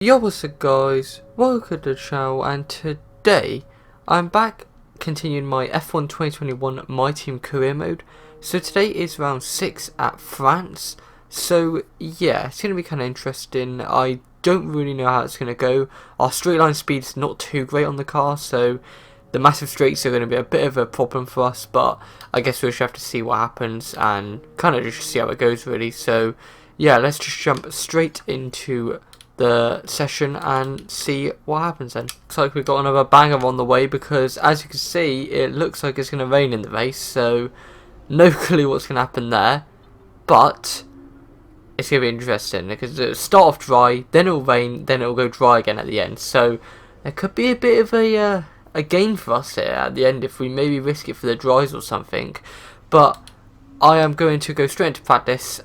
Yo, what's up guys, welcome to the channel, and today I'm back continuing my F1 2021 My Team career mode. So today is round 6 at France, so yeah, it's going to be kind of interesting. I don't really know how it's going to go. Our straight line speed's not too great on the car, so the massive straights are going to be a bit of a problem for us, but I guess we'll just have to see what happens and kind of just see how it goes really. So yeah, let's just jump straight into the session and see what happens then. Looks like we've got another banger on the way, because as you can see it looks like it's going to rain in the race, so no clue what's going to happen there, but it's going to be interesting because it'll start off dry, then it'll rain, then it'll go dry again at the end, so there could be a bit of a gain for us here at the end if we maybe risk it for the dries or something. But I am going to go straight into practice.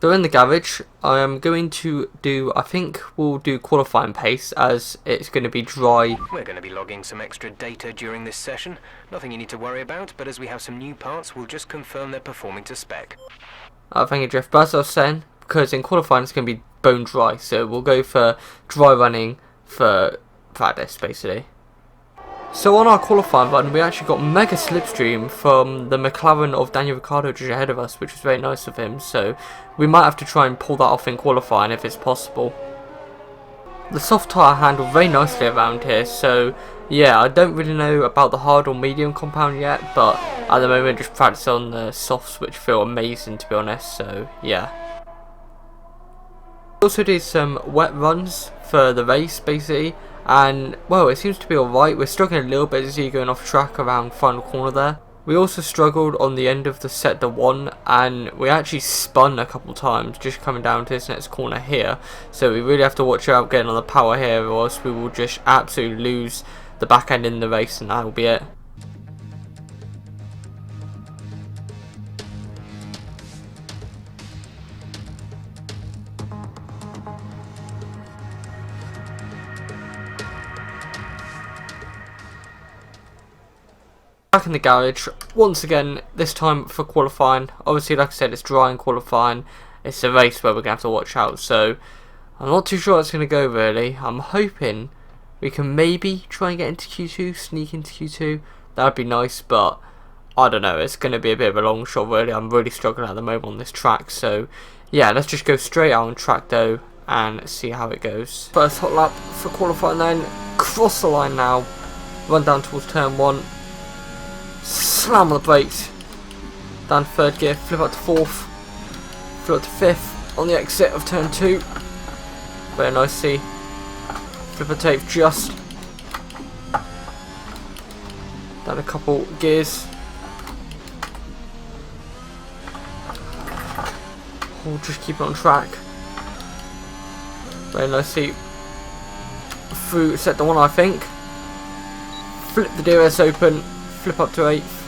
So in the garage, I am going to do, I think we'll do qualifying pace as it's going to be dry. We're going to be logging some extra data during this session. Nothing you need to worry about, but as we have some new parts, we'll just confirm they're performing to spec. Thank you, Jeff. But as I was saying, because in qualifying it's going to be bone dry, so we'll go for dry running for practice basically. So on our qualifying button, we actually got mega slipstream from the McLaren of Daniel Ricciardo just ahead of us, which was very nice of him, so we might have to try and pull that off in qualifying if it's possible. The soft tyre handle very nicely around here, so yeah, I don't really know about the hard or medium compound yet, but at the moment just practice on the softs, which feel amazing to be honest, so yeah. Also did some wet runs for the race basically, and well, it seems to be alright. We're struggling a little bit as you going off track around final corner there. We also struggled on the end of the sector 1, and we actually spun a couple times just coming down to this next corner here, so we really have to watch out getting on the power here, or else we will just absolutely lose the back end in the race and that will be it. Back in the garage once again, this time for qualifying. Obviously, like I said, it's dry in qualifying. It's a race where we're gonna have to watch out, so I'm not too sure how it's gonna go really. I'm hoping we can maybe try and get into Q2, sneak into Q2. That would be nice, but I don't know, it's gonna be a bit of a long shot really. I'm really struggling at the moment on this track, so yeah, let's just go straight out on track though and see how it goes. First hot lap for qualifying, then cross the line now, run down towards turn 1, slam on the brakes, down to 3rd gear, flip up to 4th, flip up to 5th on the exit of turn 2, very nice see, flip up to 8th just, down a couple gears, we'll just keep it on track, very nice see, through sector 1 I think, flip the DRS open, flip up to 8th,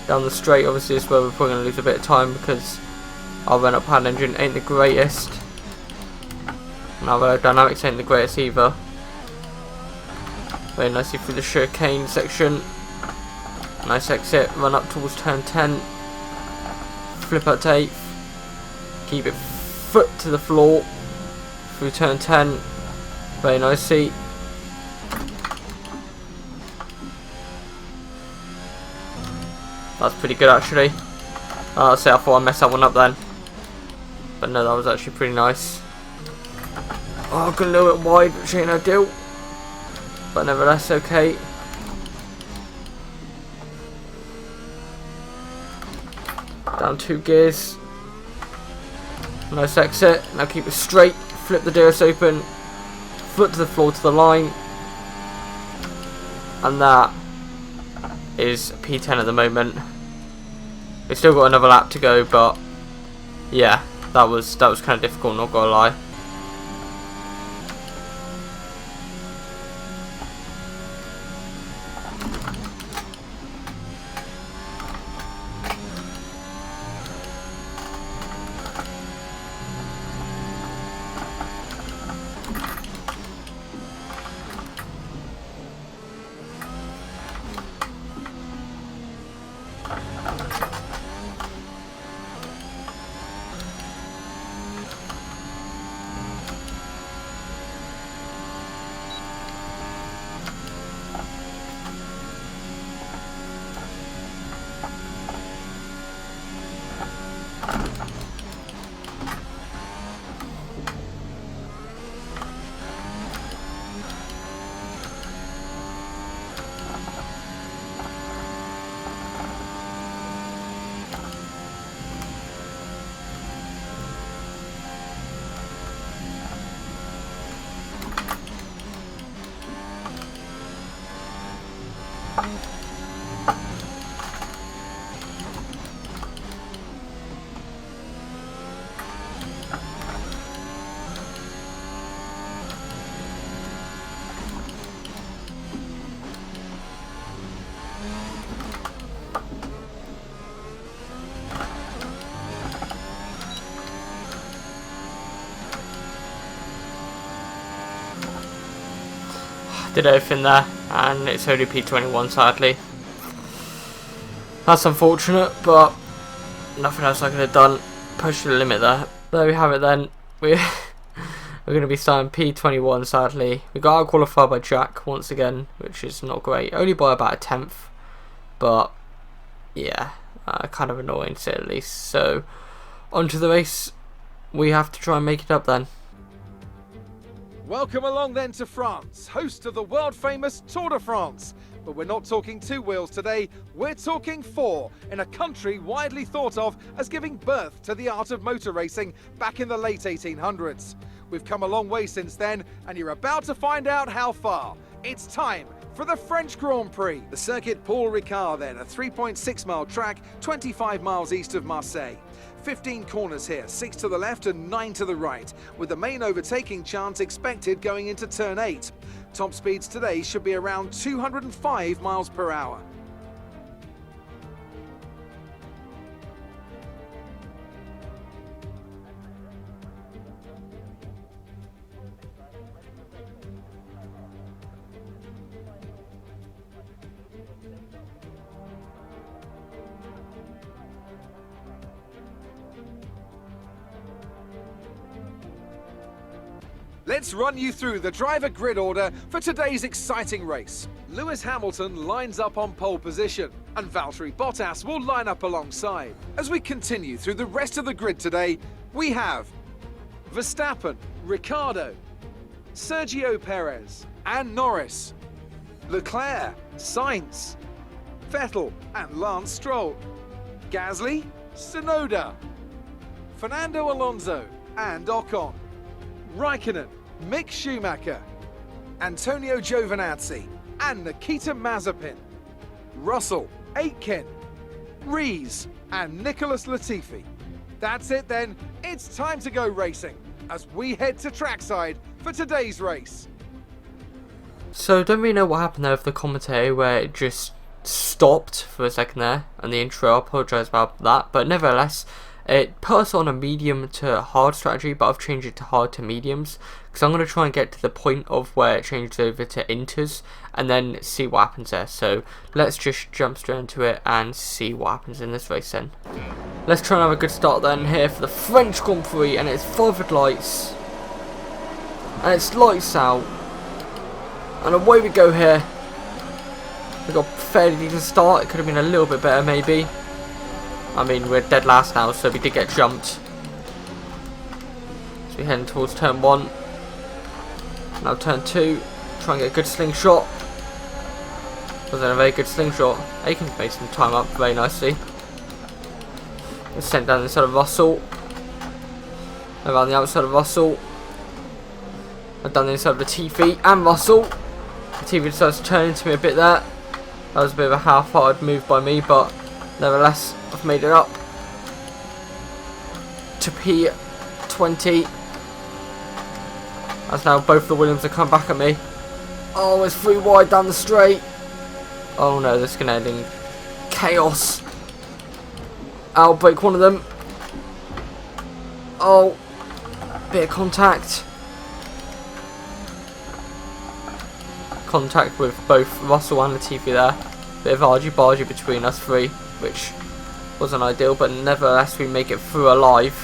down the straight. Obviously this is where we're probably going to lose a bit of time because our run up hand engine ain't the greatest, and our aerodynamics ain't the greatest either. Very nicely through the chicane section, nice exit, run up towards turn 10, flip up to 8th, keep it foot to the floor through turn 10, very nice seat. That's pretty good actually. I thought I messed that one up then, but no, that was actually pretty nice. Oh, got a little bit wide, which ain't ideal, but nevertheless okay. Down 2 gears, nice exit. Now keep it straight, flip the DRS open, foot to the floor to the line, and that is P10 at the moment. We've still got another lap to go, but yeah, that was kind of difficult, not gonna lie. did everything there, and it's only P21 sadly. That's unfortunate, but nothing else I could have done. Pushed the limit there. There we have it then. We're going to be starting P21 sadly. We got out qualified by Jack once again, which is not great. Only by about a 10th, but yeah, kind of annoying to say at least. So onto the race. We have to try and make it up then. Welcome along then to France, host of the world famous Tour de France. But we're not talking 2 wheels today, we're talking 4, in a country widely thought of as giving birth to the art of motor racing back in the late 1800s. We've come a long way since then, and you're about to find out how far. It's time for the French Grand Prix. The circuit Paul Ricard then, a 3.6 mile track, 25 miles east of Marseille. 15 corners here, 6 to the left and 9 to the right, with the main overtaking chance expected going into turn 8. Top speeds today should be around 205 miles per hour. Let's run you through the driver grid order for today's exciting race. Lewis Hamilton lines up on pole position, and Valtteri Bottas will line up alongside. As we continue through the rest of the grid today, we have Verstappen, Ricciardo, Sergio Perez and Norris, Leclerc, Sainz, Vettel and Lance Stroll, Gasly, Tsunoda, Fernando Alonso and Ocon, Raikkonen, Mick Schumacher, Antonio Giovinazzi and Nikita Mazepin, Russell, Aitken, Rees and Nicholas Latifi. That's it then, it's time to go racing as we head to trackside for today's race. So don't really know what happened there with the commentary where it just stopped for a second there and the intro. I apologise about that, but nevertheless it put us on a medium to hard strategy, but I've changed it to hard to mediums because I'm going to try and get to the point of where it changes over to inters and then see what happens there. So let's just jump straight into it and see what happens in this race then. Let's try and have a good start then here for the French Grand Prix, and it's forward lights and it's lights out and away we go here. We got a fairly decent start. It could have been a little bit better maybe. I mean, we're dead last now, so we did get jumped. So we're heading towards turn 1. Now turn 2. Try and get a good slingshot. Wasn't a very good slingshot. Aiken's made some time up very nicely. We're sent down the inside of Russell. Around the outside of Russell. I've done the inside of Latifi and Russell. Latifi decides to turn into me a bit there. That was a bit of a half-hearted move by me, but nevertheless, I've made it up to P20. As now both the Williams have come back at me. Oh, it's 3 wide down the straight. Oh no, this is going to end in chaos. I'll break one of them. Oh, bit of contact. Contact with both Russell and Latifi there. Bit of argy-bargy between us 3, which wasn't ideal, but nevertheless we make it through alive.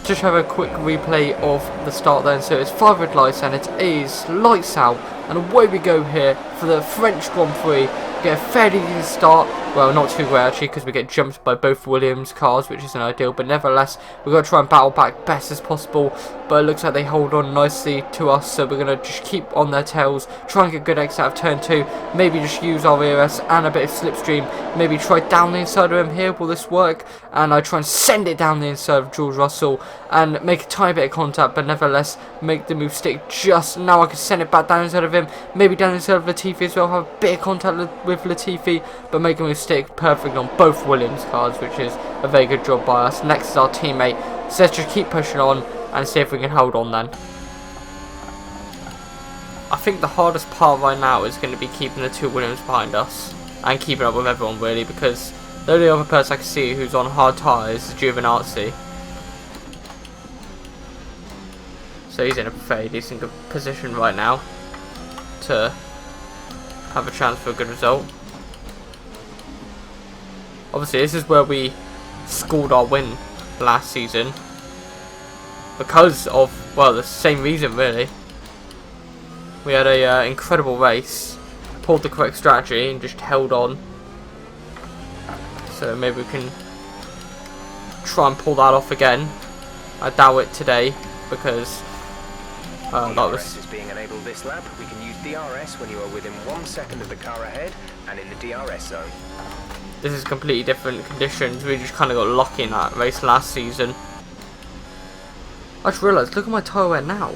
Just have a quick replay of the start then. So it's 5 red lights and it is lights out, and away we go here for the French Grand Prix. Get a fairly decent start. Well, not too great actually, because we get jumped by both Williams cars, which isn't ideal, but nevertheless we're going to try and battle back best as possible. But it looks like they hold on nicely to us, so we're going to just keep on their tails, try and get a good exit out of turn 2, maybe just use our ERS and a bit of slipstream, maybe try down the inside of him here. Will this work? And I try and send it down the inside of George Russell and make a tiny bit of contact, but nevertheless make the move stick just. Now I can send it back down inside of him, maybe down inside of Latifi as well, have a bit of contact with Latifi, but make a move stick perfect on both Williams cars, which is a very good job by us. Next is our teammate, so let's just keep pushing on and see if we can hold on then. I think the hardest part right now is going to be keeping the 2 Williams behind us and keeping up with everyone really, because the only other person I can see who's on hard tyres is Giovinazzi. So he's in a fairly decent position right now to have a chance for a good result. Obviously, this is where we scored our win last season. Because of, well, the same reason really. We had a incredible race, pulled the correct strategy and just held on. So maybe we can try and pull that off again. I doubt it today because that was... DRS is being enabled this lap. We can use DRS when you are within 1 second of the car ahead and in the DRS zone. This is completely different conditions. We just kind of got lucky in that race last season. I just realised, look at my tyre wear now.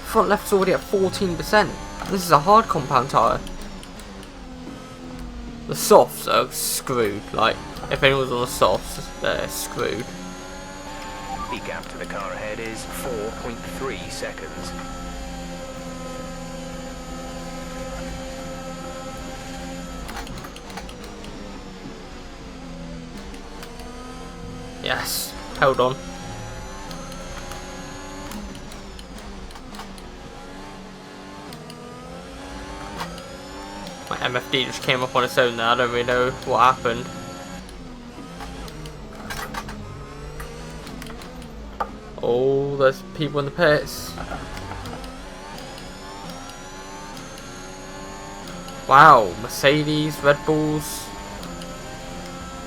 Front left's already at 14%. This is a hard compound tyre. The softs are screwed. Like, if anyone's on the softs, they're screwed. The gap to the car ahead is 4.3 seconds. Yes, held on. My MFD just came up on its own there. I don't really know what happened. Oh, there's people in the pits. Wow, Mercedes, Red Bulls.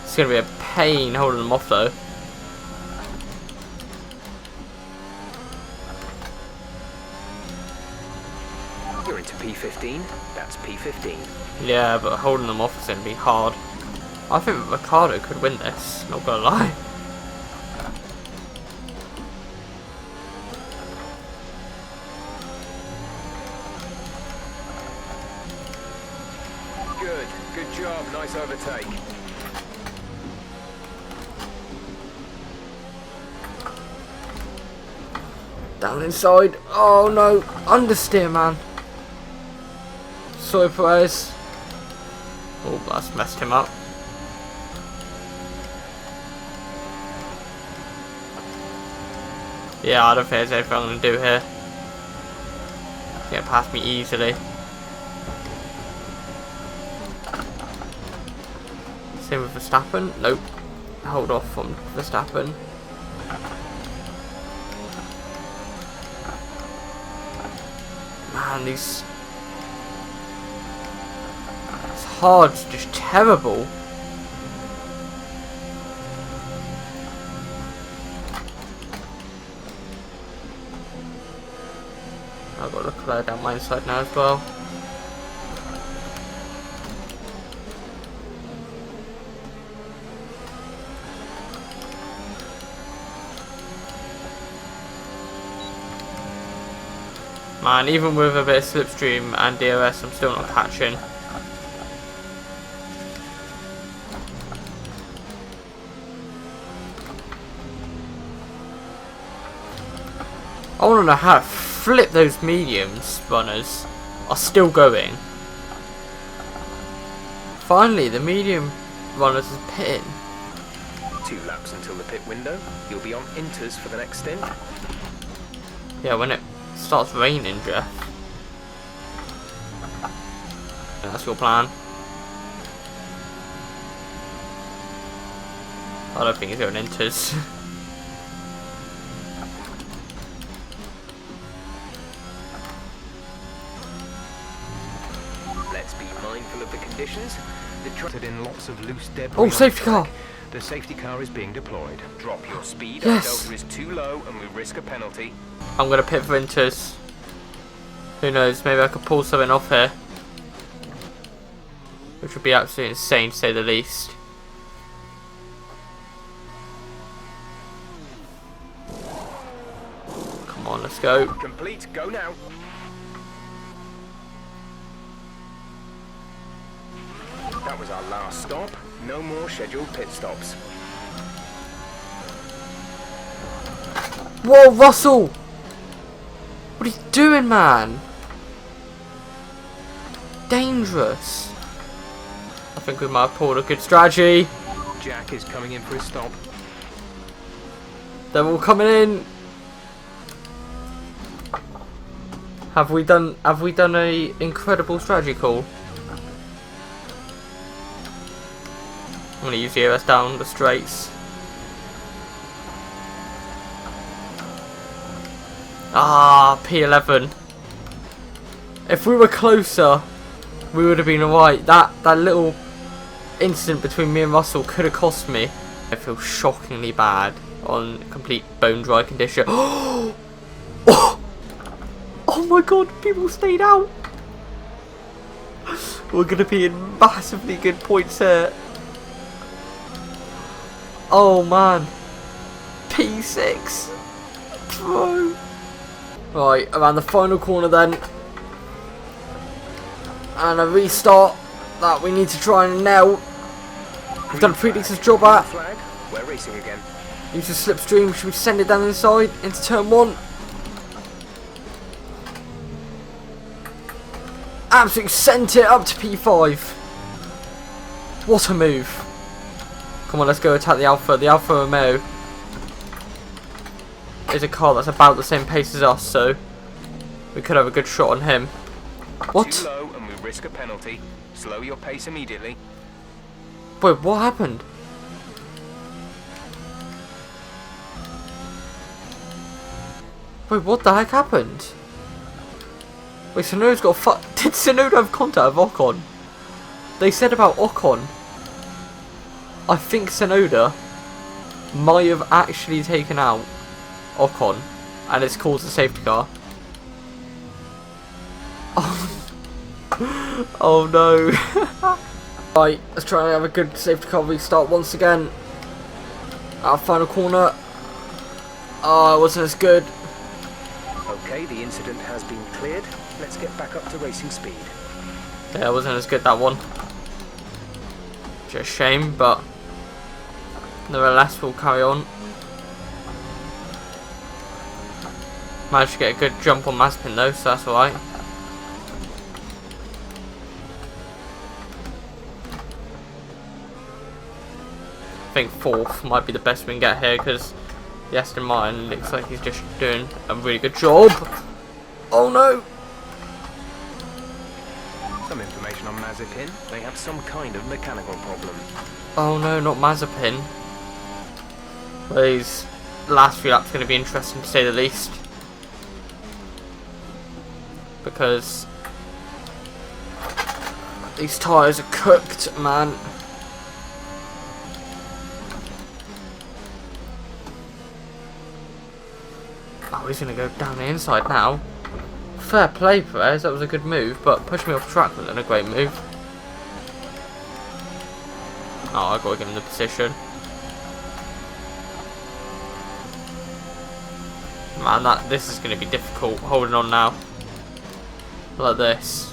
It's going to be a pain holding them off though. You're into P15, that's P15. Yeah, but holding them off is going to be hard. I think Ricardo could win this, not gonna lie. Good job, nice overtake. Down inside. Oh no, understeer, man. Sorry, Perez. Oh, that's messed him up. Yeah, I don't think there's anything I'm going to do here. Get past me easily. Same with Verstappen. Nope. Hold off from Verstappen. Man, these... It's hard, it's just terrible. I've got Leclerc down my side now as well. Man, even with a bit of slipstream and DRS, I'm still not catching. I want to know how to flip those mediums runners are still going. Finally, the medium runners is pitting. 2 laps until the pit window. You'll be on inters for the next stint. Yeah, when it starts raining, Jeff. That's your plan. I don't think he's going inters. Let's be mindful of the conditions. The track in lots of loose debris. Oh, safety car! The safety car is being deployed. Drop your speed. Yes. Our delta is too low and we risk a penalty. I'm gonna pit for inters. Who knows, maybe I could pull something off here. Which would be absolutely insane to say the least. Come on, let's go. Complete, go now. That was our last stop. No more scheduled pit stops. Whoa, Russell! What are you doing, man? Dangerous. I think we might have pulled a good strategy. Jack is coming in for a stop. They're all coming in. Have we done a incredible strategy call? definitely use EOS down the straights. Ah, P11. If we were closer, we would have been alright. That little incident between me and Russell could have cost me. I feel shockingly bad on complete bone dry condition. Oh my god, people stayed out. We're going to be in massively good points here. Oh man. P6. Bro. Right, around the final corner then. And a restart that we need to try and nail. We've done a pretty decent job at. Flag. We're racing again. Use the slipstream. Should we send it down inside into turn 1? Absolutely sent it up to P5. What a move. Come on, let's go attack the Alfa. The Alfa Romeo is a car that's about the same pace as us, so we could have a good shot on him. What? Too low and we risk a penalty. Slow your pace immediately. Wait, what happened? Wait, what the heck happened? Wait, Tsunoda's got did Tsunoda have contact with Ocon? They said about Ocon. I think Tsunoda might have actually taken out Ocon, and it's caused a safety car. Oh no. Right, let's try and have a good safety car restart once again. Our final corner. Oh, it wasn't as good. Okay, the incident has been cleared. Let's get back up to racing speed. Yeah, it wasn't as good, that one. Just a shame, but nevertheless, we'll carry on. Managed to get a good jump on Mazepin though, so that's alright. I think 4th might be the best we can get here, because the Aston Martin looks like he's just doing a really good job. Oh no! Some information on Mazepin. They have some kind of mechanical problem. Oh no, not Mazepin. Well, these last few laps are going to be interesting to say the least. Because these tyres are cooked, man. Oh, he's going to go down the inside now. Fair play, Perez. That was a good move, but pushing me off track wasn't a great move. Oh, I've got to give him the position. Man, this is going to be difficult holding on now. Like this.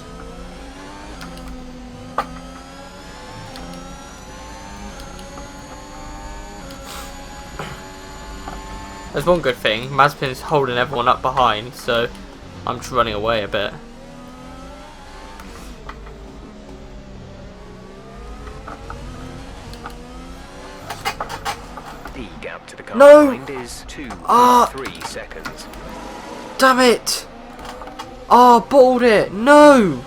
There's one good thing, Mazepin's holding everyone up behind, so I'm just running away a bit. The gap to the car No! behind is 2.3 seconds. Damn it! Oh, balled it! No!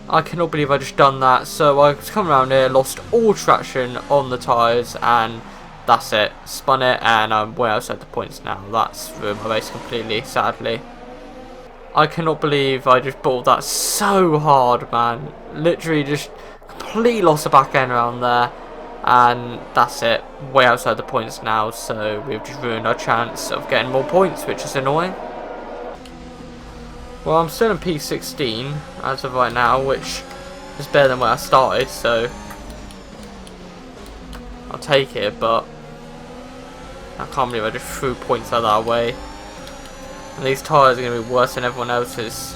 I cannot believe I just done that. So I was coming around here, lost all traction on the tyres, and that's it. Spun it, and I'm way outside the points now. That's ruined my race completely, sadly. I cannot believe I just balled that so hard, man. Literally just completely lost the back end around there. And that's it. Way outside the points now, so we've just ruined our chance of getting more points, which is annoying. Well, I'm still in P16 as of right now, which is better than where I started, so I'll take it, but I can't believe I just threw points like that away. And these tyres are going to be worse than everyone else's.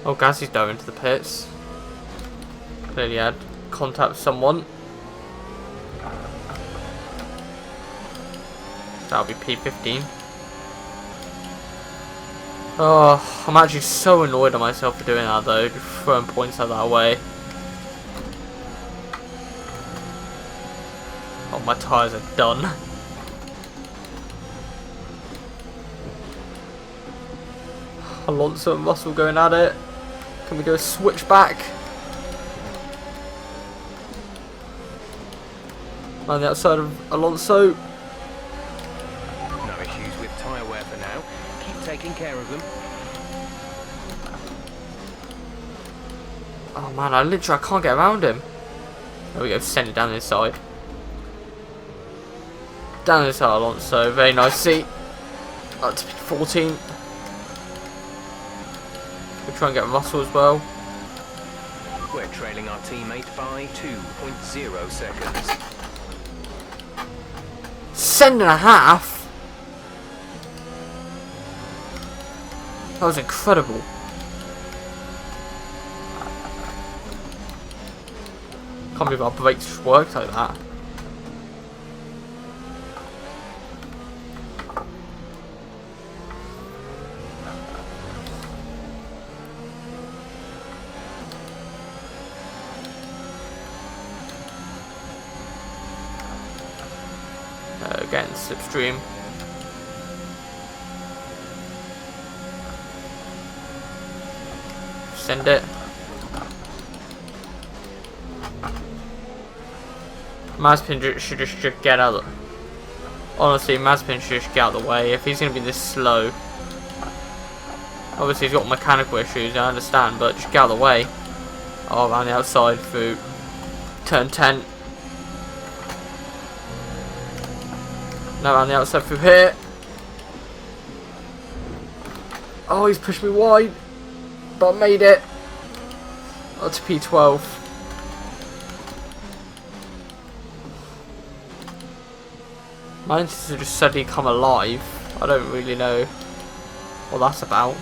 Oh, Gasly's dove into the pits. Clearly had contact with someone. That'll be P15. Oh, I'm actually so annoyed at myself for doing that though, just throwing points like that away. Oh, my tyres are done. Alonso and Russell going at it. Can we do a switchback? On the outside of Alonso. No issues with tyre wear for now. Keep taking care of them. Oh man, I can't get around him. There we go, send it down this side. Down this side, Alonso. Very nice seat. Up to 14. We'll try and get Russell as well. We're trailing our teammate by 2.0 seconds. 7.5? That was incredible. Can't believe our brakes just worked like that. Again, slipstream. Send it. Mazepin should just get out of the... Honestly, Mazepin should just get out of the way if he's going to be this slow. Obviously he's got mechanical issues, I understand, but just get out of the way. Oh, around the outside through turn 10. Now around the outside through here. Oh, he's pushed me wide, but I made it. Up to P12. Mine seems to just suddenly come alive. I don't really know what that's about.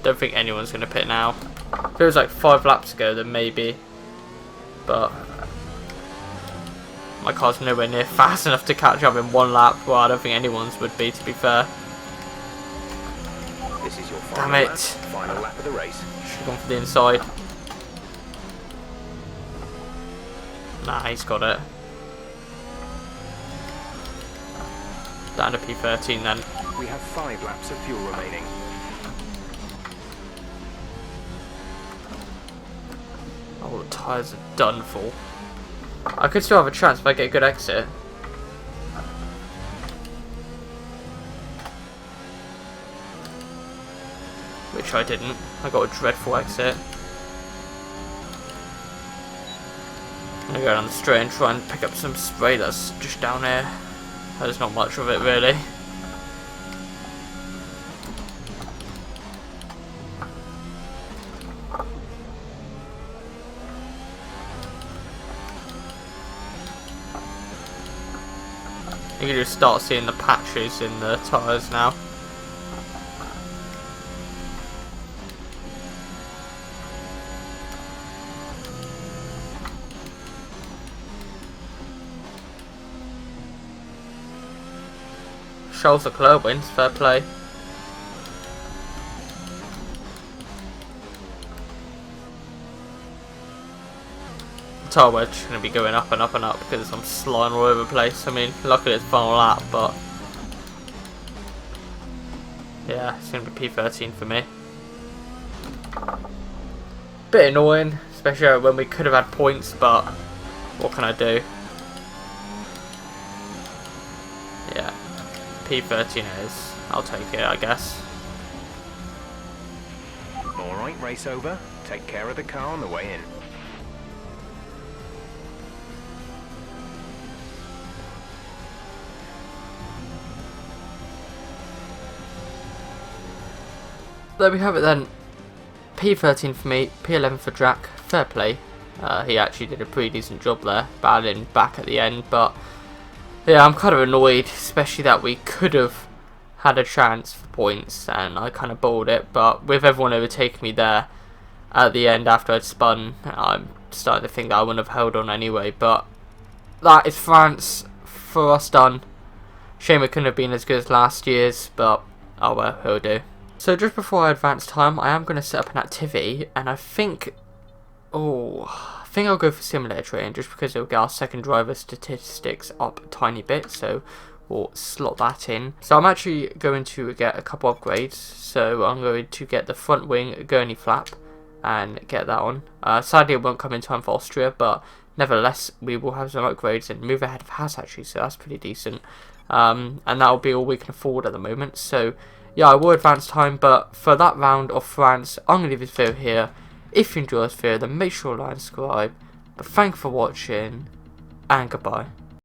Don't think anyone's going to pit now. Feels like 5 laps ago then maybe. But my car's nowhere near fast enough to catch up in 1 lap. Well, I don't think anyone's would be, to be fair. This is your Damn final it. lap. Final lap of the race. Should have gone for the inside. Nah, he's got it. Down to P13 then. We have 5 laps of fuel remaining. Oh, the tyres are done for. I could still have a chance if I get a good exit. Which I didn't. I got a dreadful exit. I'm gonna go down the straight and try and pick up some spray that's just down here. There's not much of it really. You can just start seeing the patches in the tyres now. Charles Leclerc wins, fair play. The tyre wedge is going to be going up and up and up because I'm sliding all over the place. I mean, luckily it's final lap, but yeah, it's going to be P13 for me. Bit annoying, especially when we could have had points, but what can I do? Yeah. P13 is. I'll take it, I guess. Alright, race over. Take care of the car on the way in. There we have it then. P13 for me, P11 for Jack. Fair play. He actually did a pretty decent job there, battling back at the end, but yeah, I'm kind of annoyed, especially that we could have had a chance for points and I kind of balled it, but with everyone overtaking me there at the end after I'd spun, I'm starting to think that I wouldn't have held on anyway, but that is France for us done. Shame it couldn't have been as good as last year's, but oh well, it'll do. So just before I advance time, I am going to set up an activity, and I think I'll go for simulator training just because it'll get our second driver statistics up a tiny bit, so we'll slot that in. So I'm actually going to get a couple upgrades, so I'm going to get the front wing gurney flap and get that on. Sadly it won't come in time for Austria, but nevertheless, we will have some upgrades and move ahead of Haas actually, so that's pretty decent. And that'll be all we can afford at the moment. So yeah, I will advance time, but for that round of France, I'm going to leave this video here. If you enjoyed this video, then make sure to like and subscribe. But thank you for watching, and goodbye.